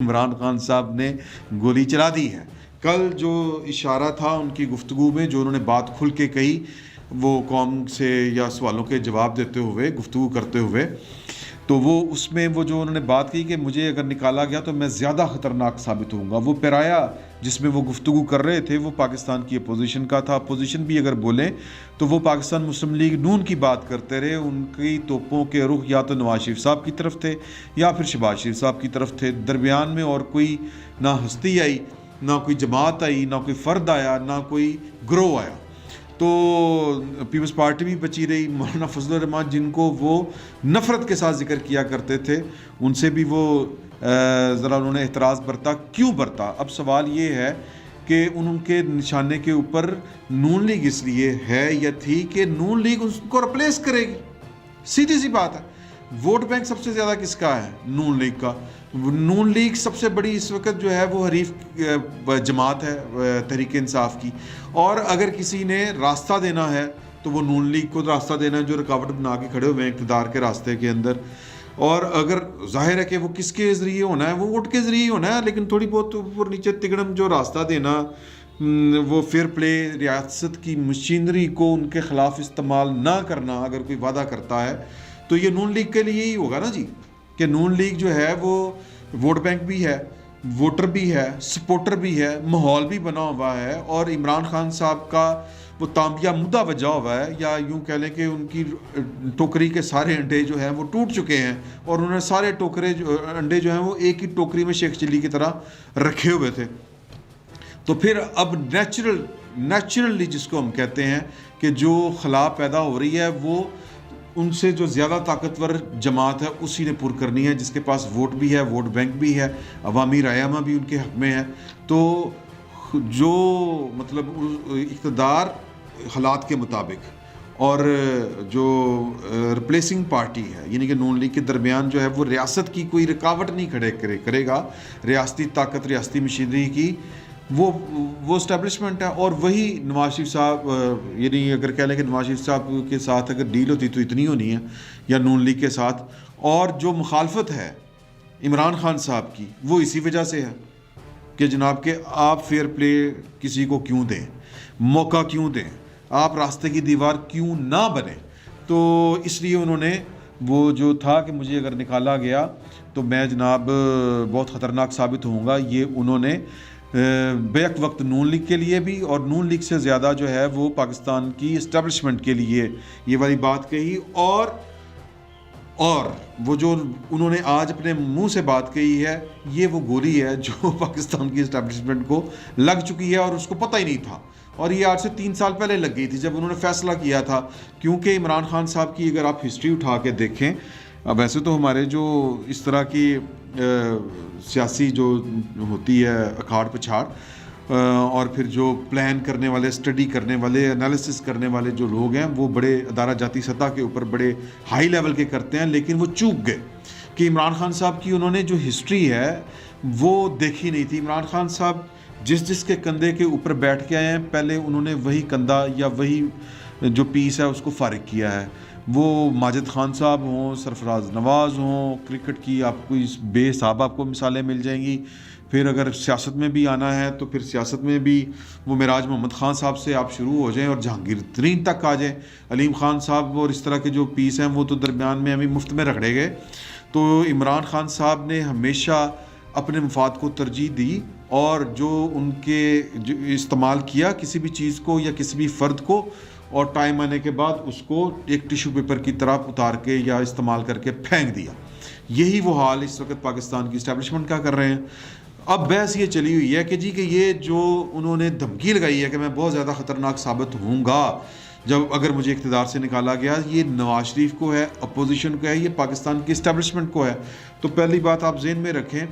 عمران خان صاحب نے گولی چلا دی ہے۔ کل جو اشارہ تھا ان کی گفتگو میں، جو انہوں نے بات کھل کے کہی، وہ قوم سے یا سوالوں کے جواب دیتے ہوئے گفتگو کرتے ہوئے، تو وہ اس میں وہ جو انہوں نے بات کی کہ مجھے اگر نکالا گیا تو میں زیادہ خطرناک ثابت ہوں گا، وہ پیرایا جس میں وہ گفتگو کر رہے تھے وہ پاکستان کی اپوزیشن کا تھا۔ اپوزیشن بھی اگر بولیں تو وہ پاکستان مسلم لیگ نون کی بات کرتے رہے، ان کی توپوں کے رخ یا تو نواز شریف صاحب کی طرف تھے یا پھر شہباز شریف صاحب کی طرف تھے، درمیان میں اور کوئی نہ ہستی آئی، نہ کوئی جماعت آئی، نہ کوئی فرد آیا، نہ کوئی گروہ آیا۔ تو پیپلز پارٹی بھی بچی رہی۔ مولانا فضل الرحمان جن کو وہ نفرت کے ساتھ ذکر کیا کرتے تھے، ان سے بھی وہ ذرا انہوں نے اعتراض برتا۔ کیوں برتا؟ اب سوال یہ ہے کہ ان کے نشانے کے اوپر نون لیگ اس لیے ہے یا تھی کہ نون لیگ اس کو ریپلیس کرے گی، سیدھی سی بات ہے۔ ووٹ بینک سب سے زیادہ کس کا ہے؟ نون لیگ کا۔ نون لیگ سب سے بڑی اس وقت جو ہے وہ حریف جماعت ہے تحریک انصاف کی، اور اگر کسی نے راستہ دینا ہے تو وہ نون لیگ کو راستہ دینا ہے، جو رکاوٹ بنا کے کھڑے ہوئے ہیں اقتدار کے راستے کے اندر۔ اور اگر ظاہر ہے کہ وہ کس کے ذریعے ہونا ہے، وہ ووٹ کے ذریعے ہونا ہے، لیکن تھوڑی بہت اوپر نیچے تگڑم جو راستہ دینا، وہ فیئر پلے، ریاست کی مشینری کو ان کے خلاف استعمال نہ کرنا اگر کوئی وعدہ کرتا ہے تو یہ نون لیگ کے لیے ہی ہوگا نا جی، کہ نون لیگ جو ہے وہ ووٹ بینک بھی ہے، ووٹر بھی ہے، سپورٹر بھی ہے، ماحول بھی بنا ہوا ہے، اور عمران خان صاحب کا وہ تانبیہ مدعا وجہ ہوا ہے، یا یوں کہہ لیں کہ ان کی ٹوکری کے سارے انڈے جو ہیں وہ ٹوٹ چکے ہیں، اور انہوں نے سارے انڈے جو ہیں وہ ایک ہی ٹوکری میں شیخ چلی کی طرح رکھے ہوئے تھے۔ تو پھر اب نیچرلی جس کو ہم کہتے ہیں کہ جو خلا پیدا ہو رہی ہے، وہ ان سے جو زیادہ طاقتور جماعت ہے اسی نے پر کرنی ہے، جس کے پاس ووٹ بھی ہے، ووٹ بینک بھی ہے، عوامی رائے بھی ان کے حق میں ہے۔ تو جو مطلب اقتدار حالات کے مطابق اور جو ریپلیسنگ پارٹی ہے یعنی کہ نون لیگ کے درمیان جو ہے وہ ریاست کی کوئی رکاوٹ نہیں کھڑے کرے گا، ریاستی طاقت، ریاستی مشینری کی وہ اسٹیبلشمنٹ ہے۔ اور وہی نواز شریف صاحب، یعنی اگر کہہ لیں کہ نواز شریف صاحب کے ساتھ اگر ڈیل ہوتی تو اتنی ہونی ہے، یا نون لیگ کے ساتھ، اور جو مخالفت ہے عمران خان صاحب کی وہ اسی وجہ سے ہے کہ جناب کہ آپ فیئر پلے کسی کو کیوں دیں، موقع کیوں دیں، آپ راستے کی دیوار کیوں نہ بنیں۔ تو اس لیے انہوں نے وہ جو تھا کہ مجھے اگر نکالا گیا تو میں جناب بہت خطرناک ثابت ہوں گا، یہ انہوں نے بیک وقت نون لیگ کے لیے بھی، اور نون لیگ سے زیادہ جو ہے وہ پاکستان کی اسٹیبلشمنٹ کے لیے یہ والی بات کہی۔ اور وہ جو انہوں نے آج اپنے منہ سے بات کہی ہے، یہ وہ گولی ہے جو پاکستان کی اسٹیبلشمنٹ کو لگ چکی ہے اور اس کو پتہ ہی نہیں تھا، اور یہ آج سے 3 سال پہلے لگ گئی تھی جب انہوں نے فیصلہ کیا تھا۔ کیونکہ عمران خان صاحب کی اگر آپ ہسٹری اٹھا کے دیکھیں، اب ویسے تو ہمارے جو اس طرح کی سیاسی جو ہوتی ہے اکھاڑ پچھاڑ، اور پھر جو پلان کرنے والے، اسٹڈی کرنے والے، انالیسس کرنے والے جو لوگ ہیں وہ بڑے ادارہ جاتی سطح کے اوپر بڑے ہائی لیول کے کرتے ہیں، لیکن وہ چوک گئے کہ عمران خان صاحب کی انہوں نے جو ہسٹری ہے وہ دیکھی نہیں تھی۔ عمران خان صاحب جس کے کندھے کے اوپر بیٹھ کے آئے ہیں، پہلے انہوں نے وہی کندھا یا وہی جو پیس ہے اس کو فارغ کیا ہے۔ وہ ماجد خان صاحب ہوں، سرفراز نواز ہوں، کرکٹ کی آپ کو بے حساب آپ کو مثالیں مل جائیں گی۔ پھر اگر سیاست میں بھی آنا ہے تو پھر سیاست میں بھی وہ معراج محمد خان صاحب سے آپ شروع ہو جائیں اور جہانگیر ترین تک آ جائیں، علیم خان صاحب اور اس طرح کے جو پیس ہیں وہ تو درمیان میں ہمیں مفت میں رگڑے گئے۔ تو عمران خان صاحب نے ہمیشہ اپنے مفاد کو ترجیح دی، اور جو ان کے جو استعمال کیا کسی بھی چیز کو یا کسی بھی فرد کو، اور ٹائم آنے کے بعد اس کو ایک ٹیشو پیپر کی طرح اتار کے یا استعمال کر کے پھینک دیا۔ یہی وہ حال اس وقت پاکستان کی اسٹیبلشمنٹ کا کر رہے ہیں۔ اب بحث یہ چلی ہوئی ہے کہ جی کہ یہ جو انہوں نے دھمکی لگائی ہے کہ میں بہت زیادہ خطرناک ثابت ہوں گا جب اگر مجھے اقتدار سے نکالا گیا، یہ نواز شریف کو ہے، اپوزیشن کو ہے، یہ پاکستان کی اسٹیبلشمنٹ کو ہے۔ تو پہلی بات آپ ذہن میں رکھیں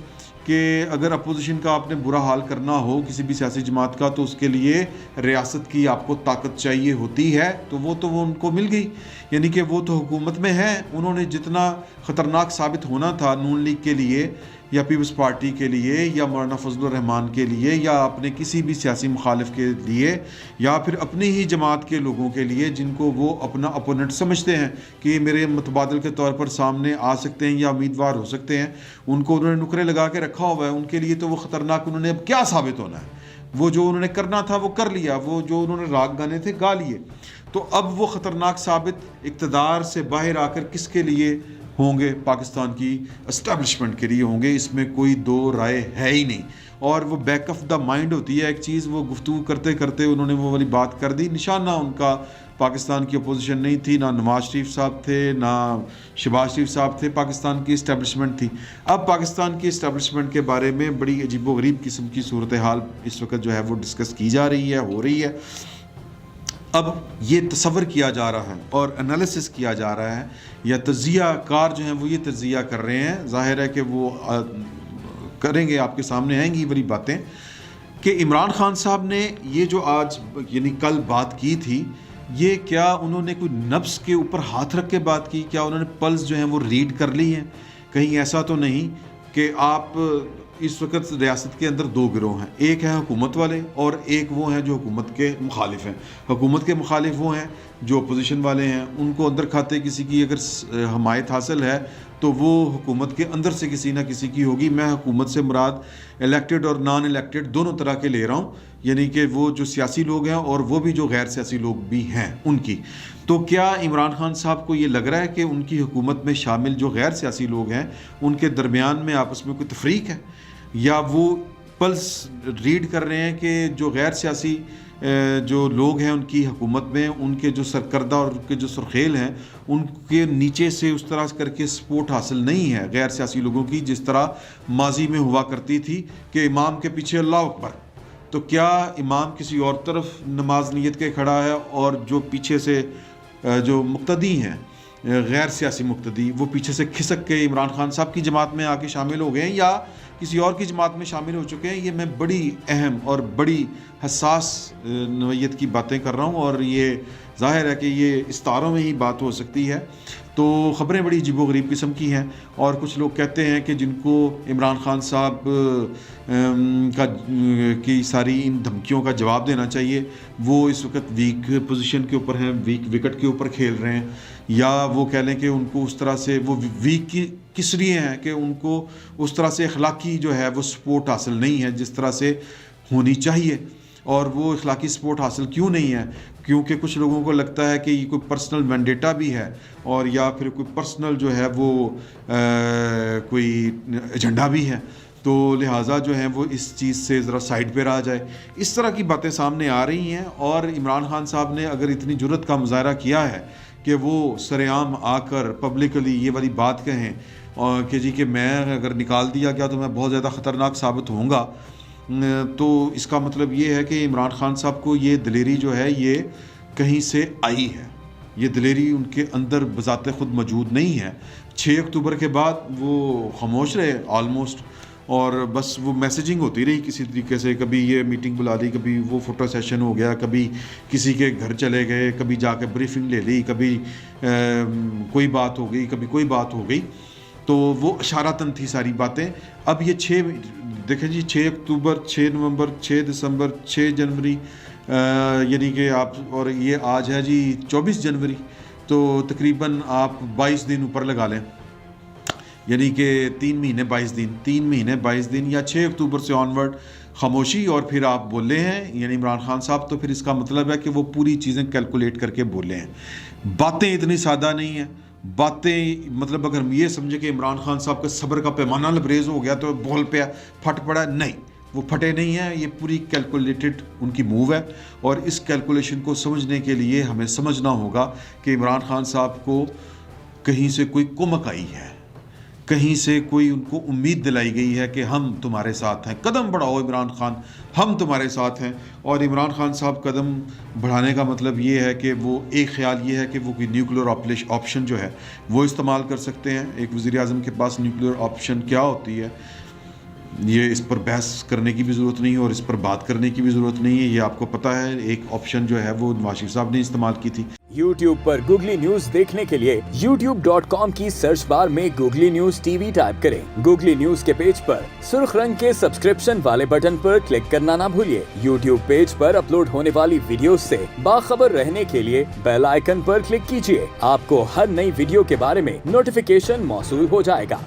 کہ اگر اپوزیشن کا آپ نے برا حال کرنا ہو کسی بھی سیاسی جماعت کا، تو اس کے لیے ریاست کی آپ کو طاقت چاہیے ہوتی ہے، تو وہ ان کو مل گئی، یعنی کہ وہ تو حکومت میں ہیں۔ انہوں نے جتنا خطرناک ثابت ہونا تھا نون لیگ کے لیے یا پیپلز پارٹی کے لیے یا مولانا فضل الرحمان کے لیے یا اپنے کسی بھی سیاسی مخالف کے لیے یا پھر اپنی ہی جماعت کے لوگوں کے لیے جن کو وہ اپنا اپوننٹ سمجھتے ہیں کہ یہ میرے متبادل کے طور پر سامنے آ سکتے ہیں یا امیدوار ہو سکتے ہیں، ان کو انہوں نے نکرے لگا کے رکھا ہوا ہے، ان کے لیے تو وہ خطرناک، انہوں نے اب کیا ثابت ہونا ہے؟ وہ جو انہوں نے کرنا تھا وہ کر لیا، وہ جو انہوں نے راگ گانے تھے گا لیے، تو اب وہ خطرناک ثابت اقتدار سے باہر آ کر کس کے لیے ہوں گے؟ پاکستان کی اسٹیبلشمنٹ کے لیے ہوں گے، اس میں کوئی دو رائے ہے ہی نہیں۔ اور وہ بیک آف دا مائنڈ ہوتی ہے ایک چیز، وہ گفتگو کرتے کرتے انہوں نے وہ والی بات کر دی، نشانہ ان کا پاکستان کی اپوزیشن نہیں تھی، نہ نواز شریف صاحب تھے نہ شہباز شریف صاحب تھے، پاکستان کی اسٹیبلشمنٹ تھی۔ اب پاکستان کی اسٹیبلشمنٹ کے بارے میں بڑی عجیب و غریب قسم کی صورتحال اس وقت جو ہے وہ ڈسکس کی جا رہی ہے، ہو رہی ہے۔ اب یہ تصور کیا جا رہا ہے اور انالیسس کیا جا رہا ہے، یا تجزیہ کار جو ہیں وہ یہ تجزیہ کر رہے ہیں، ظاہر ہے کہ وہ کریں گے، آپ کے سامنے آئیں گی یہ بڑی باتیں، کہ عمران خان صاحب نے یہ جو آج یعنی کل بات کی تھی، یہ کیا انہوں نے کوئی نبض کے اوپر ہاتھ رکھ کے بات کی؟ کیا انہوں نے پلس جو ہیں وہ ریڈ کر لی ہیں؟ کہیں ایسا تو نہیں کہ آپ اس وقت ریاست کے اندر دو گروہ ہیں، ایک ہے حکومت والے اور ایک وہ ہیں جو حکومت کے مخالف ہیں۔ حکومت کے مخالف وہ ہیں جو اپوزیشن والے ہیں، ان کو اندر کھاتے کسی کی اگر حمایت حاصل ہے تو وہ حکومت کے اندر سے کسی نہ کسی کی ہوگی۔ میں حکومت سے مراد الیکٹڈ اور نان الیکٹڈ دونوں طرح کے لے رہا ہوں، یعنی کہ وہ جو سیاسی لوگ ہیں اور وہ بھی جو غیر سیاسی لوگ بھی ہیں ان کی۔ تو کیا عمران خان صاحب کو یہ لگ رہا ہے کہ ان کی حکومت میں شامل جو غیر سیاسی لوگ ہیں ان کے درمیان میں آپس میں کوئی تفریق ہے، یا وہ پلس ریڈ کر رہے ہیں کہ جو غیر سیاسی جو لوگ ہیں ان کی حکومت میں، ان کے جو سرکردہ اور ان کے جو سرخیل ہیں، ان کے نیچے سے اس طرح کر کے سپورٹ حاصل نہیں ہے غیر سیاسی لوگوں کی، جس طرح ماضی میں ہوا کرتی تھی کہ امام کے پیچھے اللہ اکبر، تو کیا امام کسی اور طرف نماز نیت کے کھڑا ہے اور جو پیچھے سے جو مقتدی ہیں غیر سیاسی مقتدی، وہ پیچھے سے کھسک کے عمران خان صاحب کی جماعت میں آ کے شامل ہو گئے ہیں یا کسی اور کی جماعت میں شامل ہو چکے ہیں؟ یہ میں بڑی اہم اور بڑی حساس نوعیت کی باتیں کر رہا ہوں، اور یہ ظاہر ہے کہ یہ استاروں میں ہی بات ہو سکتی ہے۔ تو خبریں بڑی عجیب و غریب قسم کی ہیں، اور کچھ لوگ کہتے ہیں کہ جن کو عمران خان صاحب کی ساری ان دھمکیوں کا جواب دینا چاہیے، وہ اس وقت ویک پوزیشن کے اوپر ہیں، ویک وکٹ کے اوپر کھیل رہے ہیں، یا وہ کہہ لیں کہ ان کو اس طرح سے وہ ویک کی کس لیے ہیں کہ ان کو اس طرح سے اخلاقی جو ہے وہ سپورٹ حاصل نہیں ہے جس طرح سے ہونی چاہیے۔ اور وہ اخلاقی سپورٹ حاصل کیوں نہیں ہے؟ کیونکہ کچھ لوگوں کو لگتا ہے کہ یہ کوئی پرسنل مینڈیٹا بھی ہے، اور یا پھر کوئی پرسنل جو ہے وہ کوئی ایجنڈا بھی ہے، تو لہٰذا جو ہے وہ اس چیز سے ذرا سائڈ پہ رہا جائے۔ اس طرح کی باتیں سامنے آ رہی ہیں، اور عمران خان صاحب نے اگر اتنی جرت کا مظاہرہ کیا ہے کہ وہ سر عام آ کر پبلکلی یہ والی بات کہیں اور کہ جی کہ میں اگر نکال دیا گیا تو میں بہت زیادہ خطرناک ثابت ہوں گا، تو اس کا مطلب یہ ہے کہ عمران خان صاحب کو یہ دلیری جو ہے یہ کہیں سے آئی ہے، یہ دلیری ان کے اندر بذات خود موجود نہیں ہے۔ 6 اکتوبر کے بعد وہ خاموش رہے آلموسٹ، اور بس وہ میسیجنگ ہوتی رہی کسی طریقے سے، کبھی یہ میٹنگ بلا لی، کبھی وہ فوٹو سیشن ہو گیا، کبھی کسی کے گھر چلے گئے، کبھی جا کے بریفنگ لے لی، کبھی کوئی بات ہو گئی، کبھی کوئی بات ہو گئی، تو وہ اشارتاً تھی ساری باتیں۔ اب یہ دیکھیں جی 6 اکتوبر، 6 نومبر، 6 دسمبر، 6 جنوری، یعنی کہ آپ، اور یہ آج ہے جی 24 جنوری، تو تقریباً آپ 22 دن اوپر لگا لیں، یعنی کہ 3 مہینے 22 دن یا 6 اکتوبر سے آنورڈ خاموشی، اور پھر آپ بولے ہیں یعنی عمران خان صاحب، تو پھر اس کا مطلب ہے کہ وہ پوری چیزیں کیلکولیٹ کر کے بولے ہیں۔ باتیں اتنی سادہ نہیں ہیں، باتیں مطلب اگر ہم یہ سمجھے کہ عمران خان صاحب کا صبر کا پیمانہ لبریز ہو گیا تو بول پہ پھٹ پڑا، نہیں، وہ پھٹے نہیں ہیں، یہ پوری کیلکولیٹڈ ان کی موو ہے، اور اس کیلکولیشن کو سمجھنے کے لیے ہمیں سمجھنا ہوگا کہ عمران خان صاحب کو کہیں سے کوئی کمک آئی ہے، کہیں سے کوئی ان کو امید دلائی گئی ہے کہ ہم تمہارے ساتھ ہیں، قدم بڑھاؤ عمران خان، ہم تمہارے ساتھ ہیں۔ اور عمران خان صاحب قدم بڑھانے کا مطلب یہ ہے کہ وہ ایک خیال یہ ہے کہ وہ کوئی نیوکلیر آپشن جو ہے وہ استعمال کر سکتے ہیں۔ ایک وزیر اعظم کے پاس نیوکلیر آپشن کیا ہوتی ہے؟ یہ اس پر بحث کرنے کی بھی ضرورت نہیں ہے اور اس پر بات کرنے کی بھی ضرورت نہیں ہے. یہ آپ کو پتہ ہے ایک آپشن جو ہے وہ نواز شریف صاحب نے استعمال کی تھی. YouTube پر گوگلی نیوز دیکھنے کے لیے youtube.com کی سرچ بار میں googly news T V type کریں. گوگلی نیوز کے پیج پر سرخ رنگ کے سبسکرپشن والے بٹن پر کلک کرنا نہ بھولیے. YouTube پیج پر اپلوڈ ہونے والی ویڈیوز سے باخبر رہنے کے لیے بیل آئیکن پر کلک کیجیے. آپ کو ہر نئی ویڈیو کے بارے میں نوٹیفیکیشن موصول ہو جائے گا.